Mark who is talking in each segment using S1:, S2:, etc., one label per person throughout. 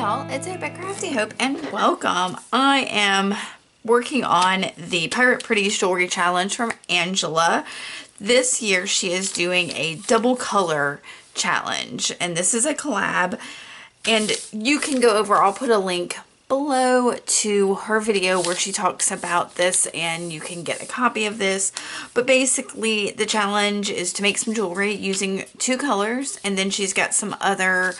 S1: y'all, it's Ed by Crafty Hope and welcome. I am working on the Pirate Pretties Jewelry Challenge from Angela. This year she is doing a double color challenge and this is a collab, and you can go over, I'll put a link below to her video where she talks about this and you can get a copy of this. But basically the challenge is to make some jewelry using two colors, and then she's got some other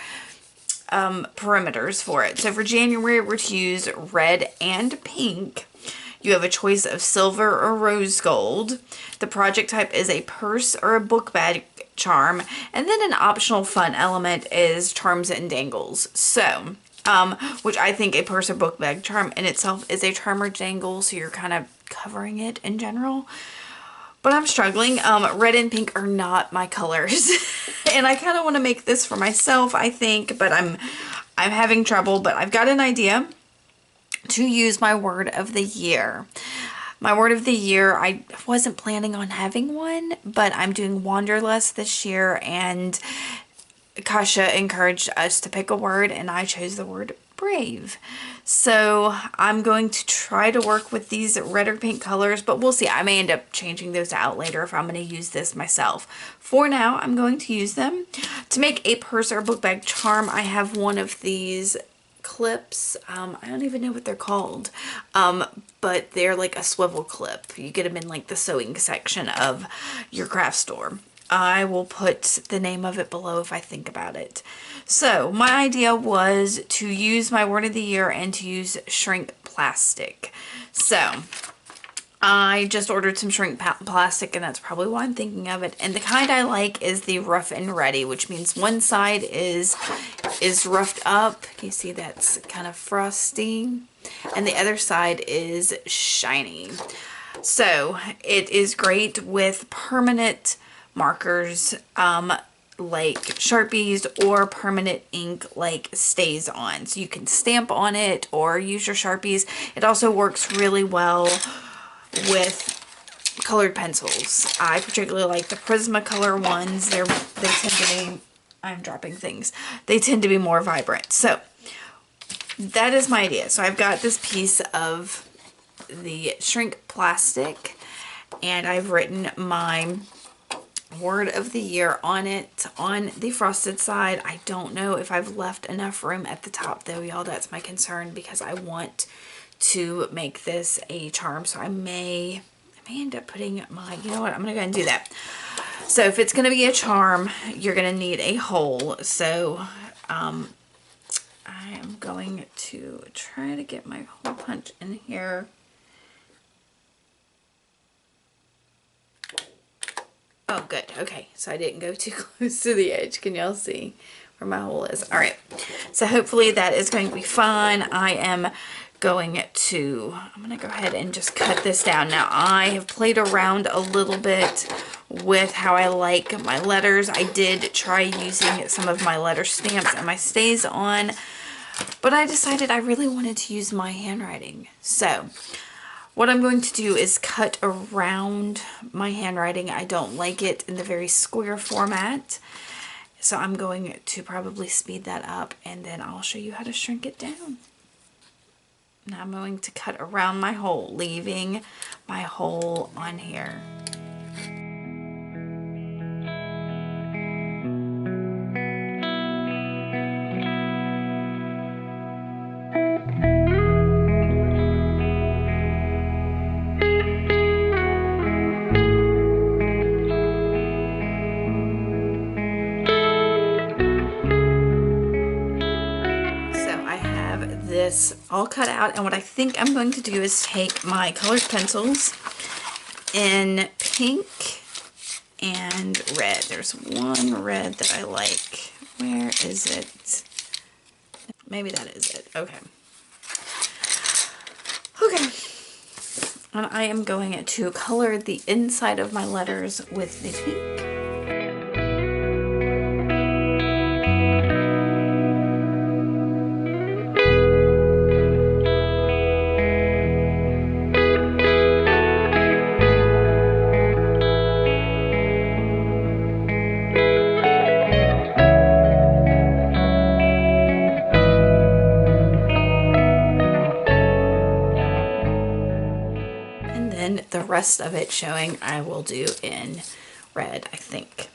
S1: perimeters for it. So for January we're to use red and pink. You have a choice of silver or rose gold. The project type is a purse or a book bag charm, and then an optional fun element is charms and dangles. So which I think a purse or book bag charm in itself is a charm or dangle, so you're kind of covering it in general. But I'm struggling. Red and pink are not my colors. And I kind of want to make this for myself, I think, but I'm having trouble. But I've got an idea to use my word of the year. My word of the year, I wasn't planning on having one, but I'm doing Wanderlust this year, and Kasha encouraged us to pick a word, and I chose the word brave. So I'm going to try to work with these red or pink colors, but we'll see. I may end up changing those out later if I'm going to use this myself. For now, I'm going to use them. To make a purse or book bag charm, I have one of these clips. I don't even know what they're called, but they're like a swivel clip. You get them in like the sewing section of your craft store. I will put the name of it below if I think about it. So my idea was to use my word of the year and to use shrink plastic. So I just ordered some shrink plastic, and that's probably why I'm thinking of it. And the kind I like is the rough and ready, which means one side is roughed up. You see that's kind of frosty, and the other side is shiny. So it is great with permanent markers like Sharpies, or permanent ink like Stays On. So you can stamp on it or use your Sharpies. It also works really well with colored pencils. I particularly like the Prismacolor ones. They tend to be, I'm dropping things. They tend to be more vibrant. So that is my idea. So I've got this piece of the shrink plastic, and I've written my word of the year on it on the frosted side. I don't know if I've left enough room at the top though, y'all. That's my concern, because I want to make this a charm. So I may end up putting my, you know what, I'm gonna go ahead and do that. So if it's gonna be a charm, you're gonna need a hole. So I am going to try to get my hole punch in here. Oh, good. Okay, so I didn't go too close to the edge. Can y'all see where my hole is? All right, so hopefully that is going to be fine. I'm going to go ahead and just cut this down. Now, I have played around a little bit with how I like my letters. I did try using some of my letter stamps and my Stays On, but I decided I really wanted to use my handwriting. So what I'm going to do is cut around my handwriting. I don't like it in the very square format, so I'm going to probably speed that up, and then I'll show you how to shrink it down. Now I'm going to cut around my hole, leaving my hole on here. This all cut out, and what I think I'm going to do is take my colored pencils in pink and red. There's one red that I like. Where is it? Maybe that is it. Okay. Okay. And I am going to color the inside of my letters with the pink. then the rest of it showing I will do in red, I think.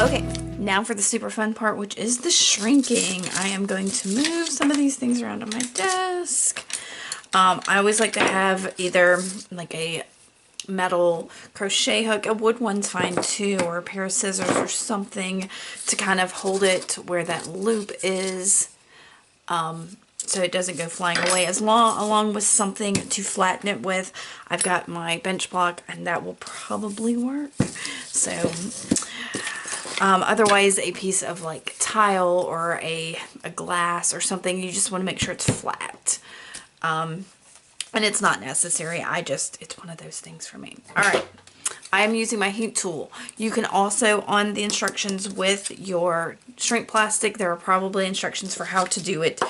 S1: Okay, now for the super fun part, which is the shrinking. I am going to move some of these things around on my desk. I always like to have either like a metal crochet hook, a wood one's fine too, or a pair of scissors or something to kind of hold it where that loop is, so it doesn't go flying away, along with something to flatten it with. I've got my bench block and that will probably work. So otherwise a piece of like tile or a glass or something, you just want to make sure it's flat. And it's not necessary. It's one of those things for me. All right. I am using my heat tool. You can also, on the instructions with your shrink plastic, there are probably instructions for how to do it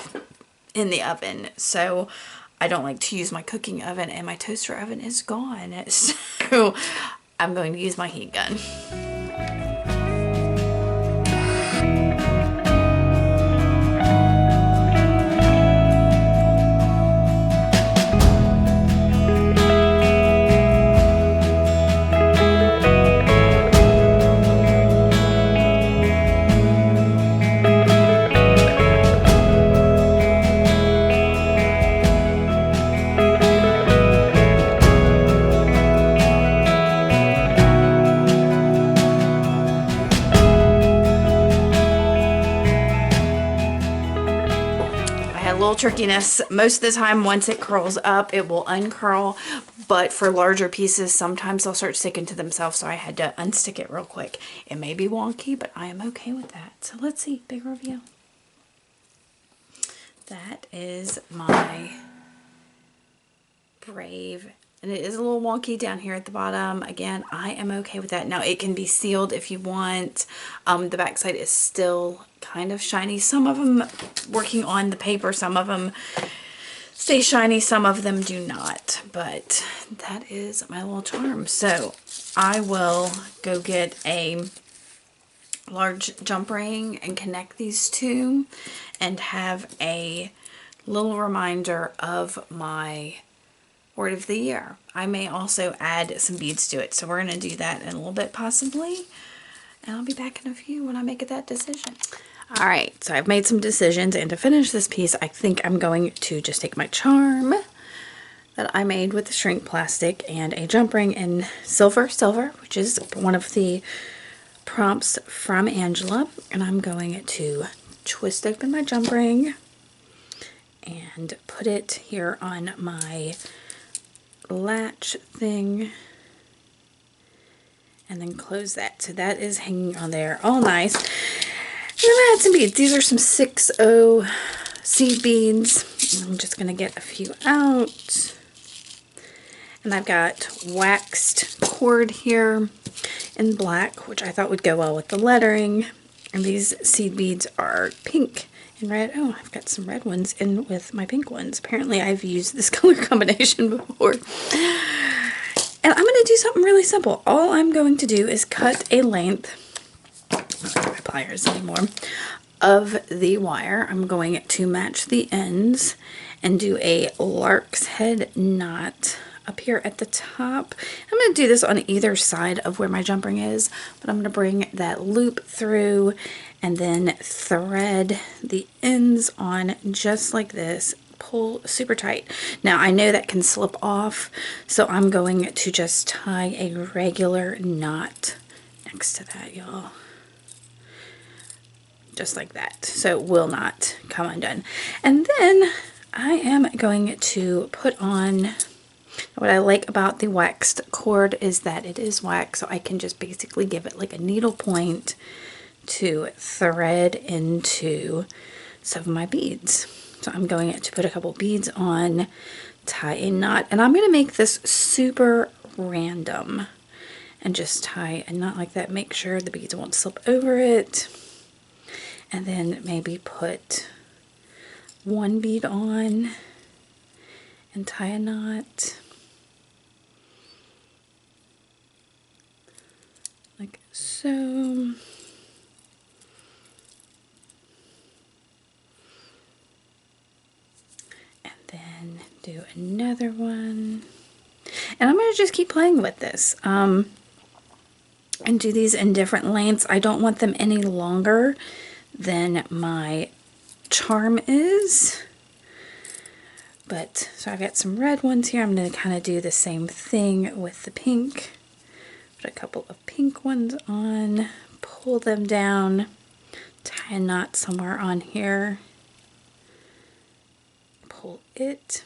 S1: in the oven. So I don't like to use my cooking oven, and my toaster oven is gone. So I'm going to use my heat gun. Trickiness. Most of the time, once it curls up, it will uncurl, but for larger pieces, sometimes they'll start sticking to themselves, so I had to unstick it real quick. It may be wonky, but I am okay with that. So let's see, big reveal. That is my Brave, and it is a little wonky down here at the bottom. Again, I am okay with that. Now, it can be sealed if you want. The backside is still kind of shiny. Some of them, working on the paper, some of them stay shiny, some of them do not. But that is my little charm. So I will go get a large jump ring and connect these two and have a little reminder of my word of the year. I may also add some beads to it, so we're going to do that in a little bit possibly, and I'll be back in a few when I make that decision. Alright, so I've made some decisions, and to finish this piece I think I'm going to just take my charm that I made with the shrink plastic and a jump ring in silver, which is one of the prompts from Angela, and I'm going to twist open my jump ring and put it here on my latch thing and then close that. So that is hanging on there all nice. And then I had some beads. These are some 6/0 seed beads. I'm just going to get a few out. And I've got waxed cord here in black, which I thought would go well with the lettering. And these seed beads are pink and red. Oh, I've got some red ones in with my pink ones. Apparently I've used this color combination before. And I'm going to do something really simple. All I'm going to do is cut a length, I don't have my pliers anymore, of the wire. I'm going to match the ends and do a lark's head knot up here at the top. I'm going to do this on either side of where my jump ring is, but I'm going to bring that loop through and then thread the ends on just like this. Pull super tight. Now I know that can slip off, so I'm going to just tie a regular knot next to that, y'all. Just like that, so it will not come undone. And then I am going to put on, what I like about the waxed cord is that it is wax, so I can just basically give it like a needle point to thread into some of my beads. So I'm going to put a couple beads on, tie a knot, and I'm going to make this super random and just tie a knot like that. Make sure the beads won't slip over it, and then maybe put one bead on and tie a knot like so. Then do another one, and I'm going to just keep playing with this and do these in different lengths. I don't want them any longer than my charm is, but so I got some red ones here. I'm going to kind of do the same thing with the pink. Put a couple of pink ones on, pull them down, tie a knot somewhere on here, pull it,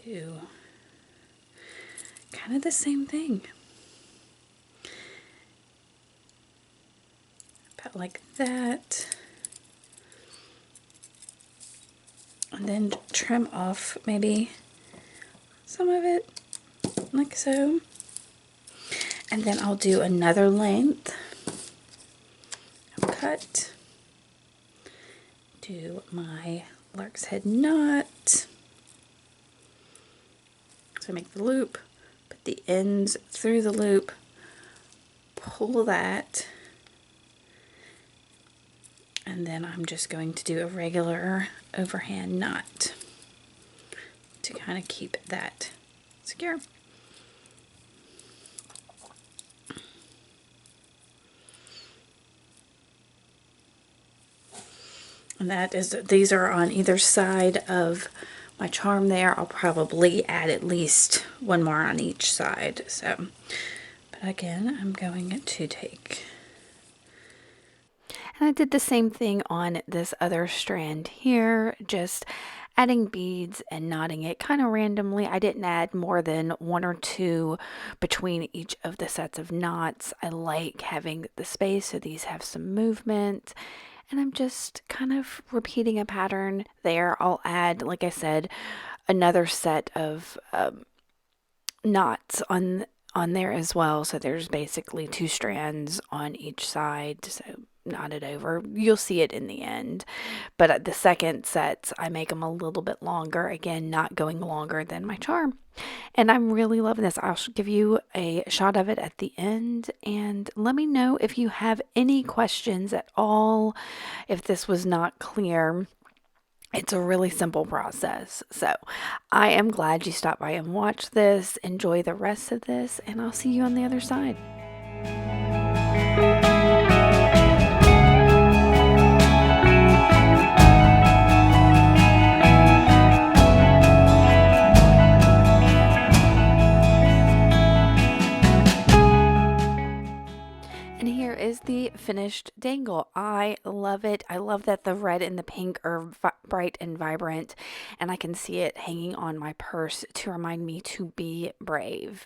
S1: do kind of the same thing. About like that. And then trim off maybe some of it like so. And then I'll do another length. Cut. Do my lark's head knot. So make the loop, put the ends through the loop, pull that, and then I'm just going to do a regular overhand knot to kind of keep that secure. And that is, these are on either side of my charm there. I'll probably add at least one more on each side. So, but again, I'm going to take, and I did the same thing on this other strand here, just adding beads and knotting it kind of randomly. I didn't add more than one or two between each of the sets of knots. I like having the space so these have some movement. And I'm just kind of repeating a pattern there. I'll add, like I said, another set of knots on there as well. So there's basically 2 strands on each side. So knotted over. You'll see it in the end. But at the second sets, I make them a little bit longer. Again, not going longer than my charm. And I'm really loving this. I'll give you a shot of it at the end, and let me know if you have any questions at all, if this was not clear. It's a really simple process. So I am glad you stopped by and watched this. Enjoy the rest of this, and I'll see you on the other side. Is the finished dangle. I love it. I love that the red and the pink are bright and vibrant, and I can see it hanging on my purse to remind me to be brave.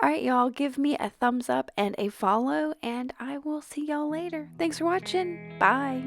S1: All right, y'all, give me a thumbs up and a follow, and I will see y'all later. Thanks for watching. Bye.